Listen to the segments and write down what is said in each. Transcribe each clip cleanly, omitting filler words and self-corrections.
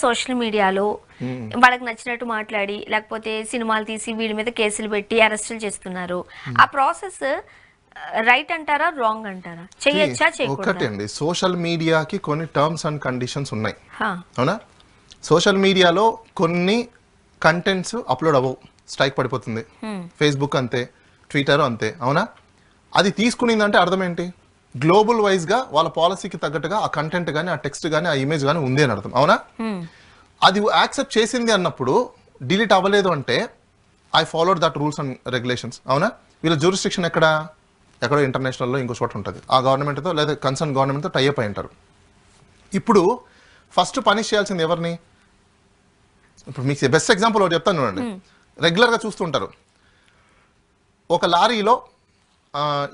Social మీడియాలో వాళ్ళకి నచ్చినట్టు మాట్లాడి లేకపోతే సినిమాలు తీసి వీళ్ళ మీద కేసులు పెట్టి అరెస్టులు చేస్తున్నారు. ఆ ప్రాసెస్ రైట్ అంటారా రాంగ్ అంటారా? చేయొచ్చా చేయకూడదా? ఒకటి అండి, సోషల్ మీడియాకి కొన్ని టర్మ్స్ అండ్ కండిషన్స్ ఉన్నాయి. అవునా? సోషల్ మీడియాలో కొన్ని కంటెంట్స్ అప్లోడ్ అవ్వవు, స్ట్రైక్ పడిపోతుంది. ఫేస్బుక్ అంతే, ట్విట్టర్ అంతే. అవునా? అది తీసుకునిందంటే అర్థం ఏంటి? గ్లోబల్ వైజ్ గా వాళ్ళ పాలసీకి తగ్గట్టుగా ఆ కంటెంట్ కానీ ఆ టెక్స్ట్ కానీ ఆ ఇమేజ్ కానీ ఉంది అని అర్థం. అవునా? అది యాక్సెప్ట్ చేసింది అన్నప్పుడు డిలీట్ అవ్వలేదు అంటే I followed that rules and regulations. అవునా? వీళ్ళ జ్యూరిస్డిక్షన్ ఎక్కడో ఇంటర్నేషనల్లో ఇంకో చోట ఉంటుంది. ఆ గవర్నమెంట్తో లేదా కన్సర్న్ గవర్నమెంట్తో టైఅప్ అయి ఉంటారు. ఇప్పుడు ఫస్ట్ పనిష్ చేయాల్సింది ఎవరిని? ఇప్పుడు మీకు బెస్ట్ ఎగ్జాంపుల్ ఒకటి చెప్తాను చూడండి. రెగ్యులర్గా చూస్తుంటారు, ఒక లారీలో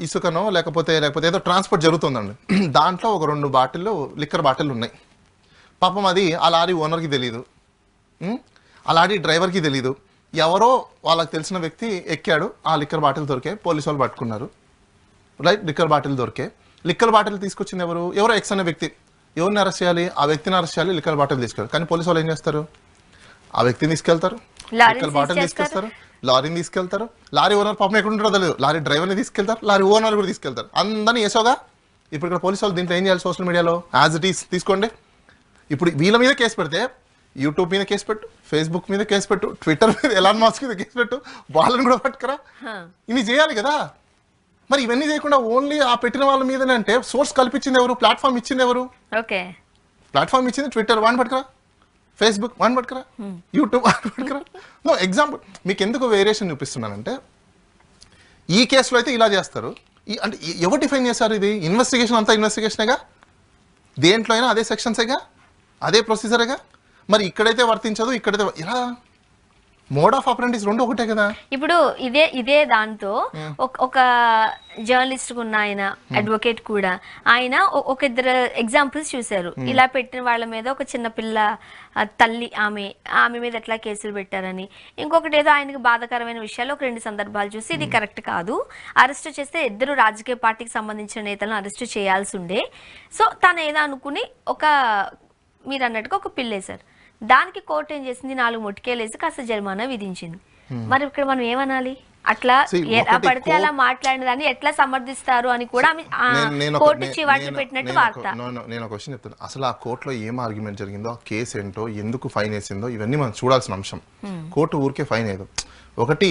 ఇసుకనో లేకపోతే ఏదో ట్రాన్స్పోర్ట్ జరుగుతుందండి. దాంట్లో ఒక 2 బాటిళ్ళు లిక్కర్ బాటిల్ ఉన్నాయి. పాపం అది ఆ లారీ ఓనర్కి తెలియదు, ఆ లారీ డ్రైవర్కి తెలియదు. ఎవరో వాళ్ళకి తెలిసిన వ్యక్తి ఎక్కాడు, ఆ లిక్కర్ బాటిల్ దొరికే, పోలీసు వాళ్ళు పట్టుకున్నారు. రైట్? లిక్కర్ బాటిల్ దొరికే. లిక్కర్ బాటిల్ తీసుకొచ్చింది ఎవరో ఎక్స్ అనే వ్యక్తి. ఎవరిని అరెస్ట్ చేయాలి? ఆ వ్యక్తిని అరెస్ట్ చేయాలి, లిక్కర్ బాటిల్ తీసుకెళ్ళాలి. కానీ పోలీసు వాళ్ళు ఏం చేస్తారు? ఆ వ్యక్తిని తీసుకెళ్తారు, లిక్కర్ బాటిల్ తీసుకెళ్తారు, లారీని తీసుకెళ్తారు. లారీ ఓనర్ పాపం ఎక్కడ ఉంటారో తెలియదు, లారీ డ్రైవర్ని తీసుకెళ్తారు, లారీ ఓనర్ కూడా తీసుకెళ్తారు. అందరినీ వేసోగా. ఇప్పుడు ఇక్కడ పోలీసు వాళ్ళు దీంట్లో ఏం చేయాలి? సోషల్ మీడియాలో యాజ్ ఇట్ ఈస్ తీసుకోండి. ఇప్పుడు వీళ్ళ మీద కేసు పెడితే యూట్యూబ్ మీద కేసు పెట్టు, ఫేస్బుక్ మీద కేసు పెట్టు, ట్విట్టర్ మీద ఎలాన్ మస్క్ మీద కేసు పెట్టు, వాళ్ళని కూడా పట్టుకురా. ఇవి చేయాలి కదా. మరి ఇవన్నీ చేయకుండా ఓన్లీ ఆ పెట్టిన వాళ్ళ మీదనే అంటే సోర్స్ కల్పించింది ఎవరు? ప్లాట్ఫామ్ ఇచ్చింది ఎవరు? ప్లాట్ఫామ్ ఇచ్చింది ట్విట్టర్, వాడిని పట్టుకురా. ఫేస్బుక్, వాడిని పట్టుకురా. యూట్యూబ్, వాడిని పట్టుకురా. నో ఎగ్జాంపుల్ మీకు ఎందుకు వేరియేషన్ చూపిస్తున్నానంటే, ఈ కేసులో అయితే ఇలా చేస్తారు. అంటే ఎవరు డిఫైన్ చేశారు? ఇది ఇన్వెస్టిగేషన్, అంతా ఇన్వెస్టిగేషనేగా. దేంట్లో అయినా అదే సెక్షన్సేగా, అదే ప్రొసీజరేగా. మరి ఇక్కడైతే వర్తించదు, ఇక్కడైతే ఇలా మోడ్ ఆఫ్ ఆపరెంటిస్ రెండు ఒకటే కదా. ఇప్పుడు ఇదే దాంతో ఒక జర్నలిస్ట్ ఉన్న ఆయన, అడ్వకేట్ కూడా, ఆయన ఒక 2 ఎగ్జాంపుల్స్ చూశారు. ఇలా పెట్టిన వాళ్ళ మీద ఒక చిన్న పిల్ల తల్లి ఆమె మీద ఎట్లా కేసులు పెట్టారని. ఇంకొకటి ఏదో ఆయనకు బాధాకరమైన విషయాలు ఒక 2 సందర్భాలు చూసి ఇది కరెక్ట్ కాదు, అరెస్ట్ చేస్తే 2 రాజకీయ పార్టీకి సంబంధించిన నేతలను అరెస్ట్ చేయాల్సి ఉండే, సో తను ఏదో అనుకుని మీరు అన్నట్టుగా ఒక పిల్లేశారు. దానికి కోర్టు ఏం చేసింది? 4 మొట్టికేలేసి కాస్త జరిమానా విధించింది. మరి ఇక్కడ మనం ఏమనాలి? అట్లా పడితే అలా మాట్లాడిన దాన్ని ఎట్లా సమర్థిస్తారు అని కూడా కోర్టు చివాట్లు పెట్టినట్టు వార్త. నేను ఒక క్వశ్చన్ చెప్తాను. అసలు ఆ కోర్టులో ఏం ఆర్గ్యుమెంట్ జరిగిందో, ఆ కేసు ఏంటో, ఎందుకు ఫైన్ వేసిందో, ఇవన్నీ మనం చూడాల్సిన అంశం. కోర్టు ఊరికే ఫైన్ వేయదు. ఒకటి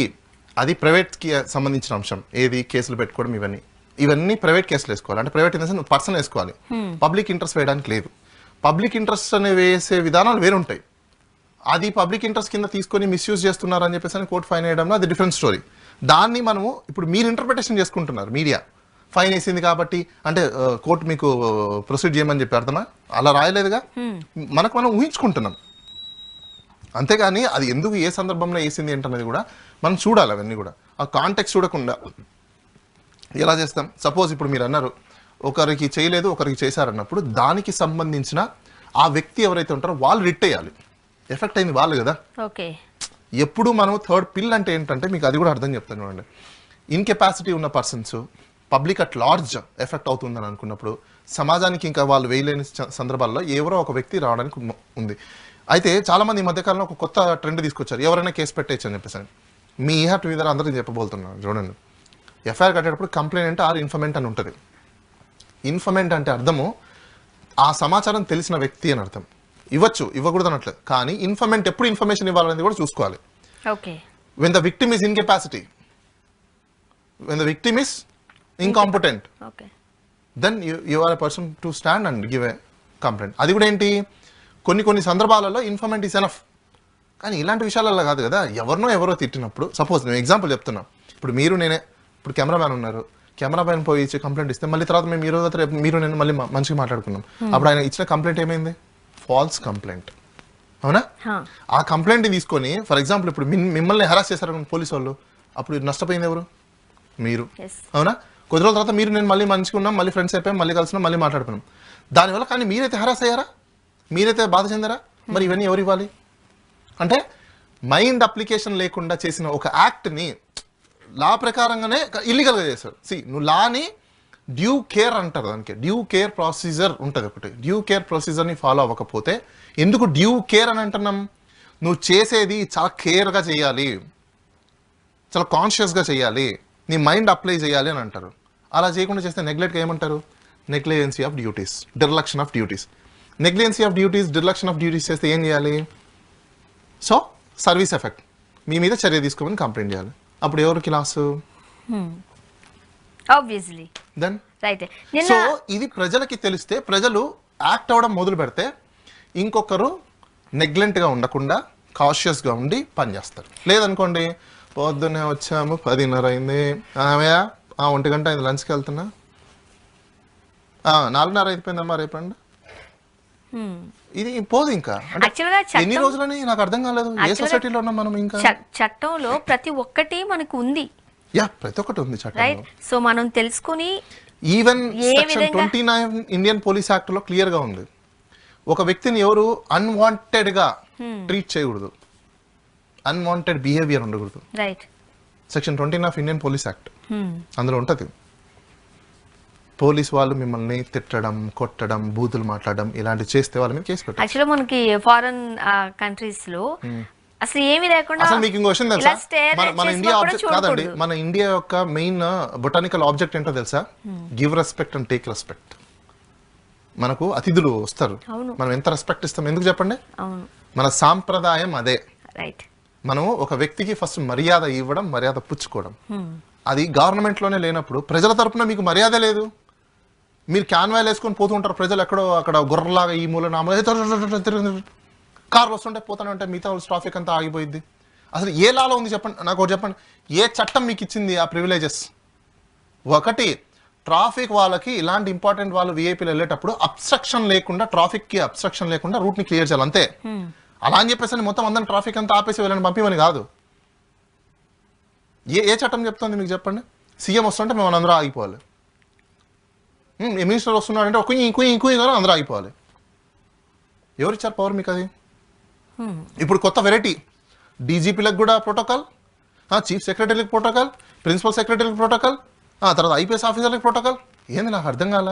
అది ప్రైవేట్ కి సంబంధించిన అంశం. ఏది? కేసులు పెట్టుకోవడం. ఇవన్నీ ప్రైవేట్ కేసులు వేసుకోవాలి. అంటే private in the sense person వేసుకోవాలి. పబ్లిక్ ఇంట్రెస్ట్ వేయడానికి లేదు. పబ్లిక్ ఇంట్రెస్ట్ అనే వేసే విధానాలు వేరుంటాయి. అది పబ్లిక్ ఇంట్రెస్ట్ కింద తీసుకొని మిస్యూజ్ చేస్తున్నారని చెప్పేసి కోర్టు ఫైన్ వేయడంలో అది డిఫరెంట్ స్టోరీ. దాన్ని మనము ఇప్పుడు మీరు ఇంటర్ప్రిటేషన్ చేసుకుంటున్నారు. మీడియా ఫైన్ వేసింది కాబట్టి అంటే కోర్టు మీకు ప్రొసీడ్ చేయమని చెప్పి అర్థమా? అలా రాయలేదుగా. మనం ఊహించుకుంటున్నాం. అంతేగాని అది ఎందుకు, ఏ సందర్భంలో వేసింది ఏంటనేది కూడా మనం చూడాలి. అవన్నీ కూడా ఆ కాంటెక్స్ట్ చూడకుండా ఎలా చేస్తాం? సపోజ్ ఇప్పుడు మీరు అన్నారు ఒకరికి చేయలేదు, ఒకరికి చేశారన్నప్పుడు దానికి సంబంధించిన ఆ వ్యక్తి ఎవరైతే ఉంటారో వాళ్ళు రిట్ అయ్యాలి. ఎఫెక్ట్ అయింది వాళ్ళు కదా. ఎప్పుడు మనం థర్డ్ పిల్ అంటే ఏంటంటే మీకు అది కూడా అర్థం చెప్తాను చూడండి. ఇన్కెపాసిటీ ఉన్న persons public at large effect అవుతుందని అనుకున్నప్పుడు సమాజానికి ఇంకా వాళ్ళు వేయలేని సందర్భాల్లో ఎవరో ఒక వ్యక్తి రావడానికి ఉంది. అయితే చాలామంది ఈ మధ్యకాలంలో ఒక కొత్త ట్రెండ్ తీసుకొచ్చారు. ఎవరైనా కేసు పెట్టేయచ్చు అని చెప్పేసి. మీ హ్యావ్ మీద అందరికీ చెప్పబోతున్నాను చూడండి. ఎఫ్ఐఆర్ కట్టేటప్పుడు కంప్లైంట్ ఆర్ ఇన్ఫర్మెంట్ అని ఉంటుంది. ఇన్ఫర్మెంట్ అంటే అర్థము ఆ సమాచారం తెలిసిన వ్యక్తి అని అర్థం. ఇవ్వచ్చు, ఇవ్వకూడదు అనట్లేదు. కానీ ఇన్ఫర్మెంట్ ఎప్పుడు ఇన్ఫర్మేషన్ ఇవ్వాలనేది కూడా చూసుకోవాలి. When the victim is incapacity, when the victim is incompetent, then you are a person to stand and give a complaint. అది కూడా ఏంటి? కొన్ని సందర్భాలలో ఇన్ఫర్మెంట్ ఈస్ ఎనఫ్. కానీ ఇలాంటి విషయాలలో కాదు కదా. ఎవరో తిట్టినప్పుడు, సపోజ్ నేను ఎగ్జాంపుల్ చెప్తున్నా, ఇప్పుడు ఇప్పుడు కెమెరామ్యాన్ ఉన్నారు, కెమెరామ్యాన్ పోయి ఇచ్చి కంప్లైంట్ ఇస్తే మళ్ళీ తర్వాత మీరు నేను మళ్ళీ మంచిగా మాట్లాడుకున్నాం. అప్పుడు ఆయన ఇచ్చిన కంప్లైంట్ ఏమైంది? Falls complaint. అవునా? ఆ కంప్లైంట్ తీసుకొని ఫర్ ఎగ్జాంపుల్ ఇప్పుడు మిమ్మల్ని హెరాస్ చేశారు పోలీసు వాళ్ళు, అప్పుడు నష్టపోయింది ఎవరు? మీరు. అవునా? కొద్ది రోజుల తర్వాత నేను మళ్ళీ మంచిగా ఉన్నాం, మళ్ళీ ఫ్రెండ్స్ అయిపోయాం, మళ్ళీ కలిసినాం, మళ్ళీ మాట్లాడుకున్నాం. దానివల్ల కానీ మీరైతే హెరాస్ అయ్యారా? మీరైతే బాధ చెందారా? మరి ఇవన్నీ ఎవరు ఇవ్వాలి? అంటే మైండ్ అప్లికేషన్ లేకుండా చేసిన ఒక యాక్ట్ని లా ప్రకారంగానే ఇల్లీగల్గా చేశారు. నువ్వు లాని డ్యూ కేర్ అంటారు దానికి. డ్యూ కేర్ ప్రొసీజర్ ఉంటుంది ఒకటి. డ్యూ కేర్ ప్రొసీజర్ని ఫాలో అవ్వకపోతే, ఎందుకు డ్యూ కేర్ అని అంటున్నాం? నువ్వు చేసేది చాలా కేర్గా చేయాలి, చాలా కాన్షియస్గా చేయాలి, నీ మైండ్ అప్లై చేయాలి అని అంటారు. అలా చేయకుండా చేస్తే నెగ్లెక్ట్గా ఏమంటారు? Negligence of duties, dereliction of duties. Negligence of duties, dereliction of duties చేస్తే ఏం చేయాలి? సో సర్వీస్ ఎఫెక్ట్, మీ మీద చర్య తీసుకోమని కంప్లైంట్ చేయాలి. అప్పుడు ఎవరికి loss? Obviously then right. So ఇది ప్రజలకి తెలిస్తే, ప్రజలు యాక్ట్ అవ్వడం మొదలు పెడితే, ఇంకొకరు నెగ్లెంట్గా ఉండకుండా కాషియస్గా ఉండి పనిచేస్తారు. లేదనుకోండి, పొద్దున్నే వచ్చాము 10:30 అయింది, 1 గంట అయింది, లంచ్కి వెళ్తున్నా, 4:30 అయిపోయిందమ్మా రేపండి, ఇది పోదు. ఇంకా ఎన్ని రోజులని నాకు అర్థం కాలేదు. ఏ సొసైటీలో ఉన్నాం మనం? ఇంకా చట్టంలో ప్రతి ఒక్కటి మనకు ఉంది. ప్రతి ఒక్కటి ఉంది చట్టం. రైట్. సో మనం తెలుసుకుని, even section 29 Indian police act లో క్లియర్ గా ఉంది, ఒక వ్యక్తిని ఎవరు అన్వాంటెడ్ గా ట్రీట్ చేయకూడదు, అన్వాంటెడ్ బిహేవియర్ ఉండకూడదు. Right. Section 29 of Indian police act అందులో ఉంటది. పోలీస్ వాళ్ళు మిమ్మల్ని తిట్టడం, కొట్టడం, బూతులు మాట్లాడడం ఇలాంటివి చేస్తే వాళ్ళ మీద కేసు పెట్టాలి. యాక్చువల్లీ మనకి ఫారెన్ కంట్రీస్ లో అసలు ఏమీ లేకుండా, అసలు మీకు ఇంకో విషయం తెలుసా? మన ఇండియా ఆబ్జెక్ట్ కాదండి, మన ఇండియా యొక్క మెయిన్ బొటానికల్ ఆబ్జెక్ట్ ఏంటో తెలుసా? Give respect and take respect. మనకు అతిథులు వస్తారు, మనం ఎంత రెస్పెక్ట్ ఇస్తాం? ఎందుకు చెప్పండి? మన సాంప్రదాయం అదే. రైట్. మనం ఒక వ్యక్తికి ఫస్ట్ మర్యాద ఇవ్వడం, మర్యాద పుచ్చుకోవడం. అది గవర్నమెంట్ లోనే లేనప్పుడు ప్రజల తరపున మీకు మర్యాద లేదు. మీరు క్యాన్వాయిల్ వేసుకొని పోతూ ఉంటారు, ప్రజలు ఎక్కడో అక్కడ గుర్రలాగా ఈ మూల కార్లు వస్తుంటే పోతానే ఉంటాయి, మిగతా ట్రాఫిక్ అంతా ఆగిపోయింది. అసలు ఏ లాలో ఉంది చెప్పండి నాకు, ఒకటి చెప్పండి. ఏ చట్టం మీకు ఇచ్చింది ఆ ప్రివిలేజెస్? ఒకటి, ట్రాఫిక్ వాళ్ళకి ఇలాంటి ఇంపార్టెంట్ వాళ్ళు విఐపీలు వెళ్ళేటప్పుడు అబ్స్ట్రక్షన్ లేకుండా, ట్రాఫిక్ కి అబ్స్ట్రక్షన్ లేకుండా రూట్ ని క్లియర్ చేయాలి, అంతే. అలా అని చెప్పేసి మొత్తం అందరం ట్రాఫిక్ అంతా ఆపేసి వెళ్ళండి పంపిమని కాదు. ఏ చట్టం చెప్తుంది మీకు చెప్పండి? సీఎం వస్తుంటే మేము అందరూ ఆగిపోవాలి, మినిస్టర్ వస్తున్నాడంటే కుయ్యి అందరూ ఆగిపోవాలి. ఎవరిచ్చారు పవర్ మీకు? అది ఇప్పుడు కొత్త వెరైటీ. డీజీపీలకు కూడా ప్రోటోకాల్, చీఫ్ సెక్రటరీలకు ప్రోటోకాల్, ప్రిన్సిపల్ సెక్రటరీలకు ప్రోటోకాల్, తర్వాత ఐపీఎస్ ఆఫీసర్లకు ప్రోటోకాల్. ఏంది నాకు అర్థం కాల.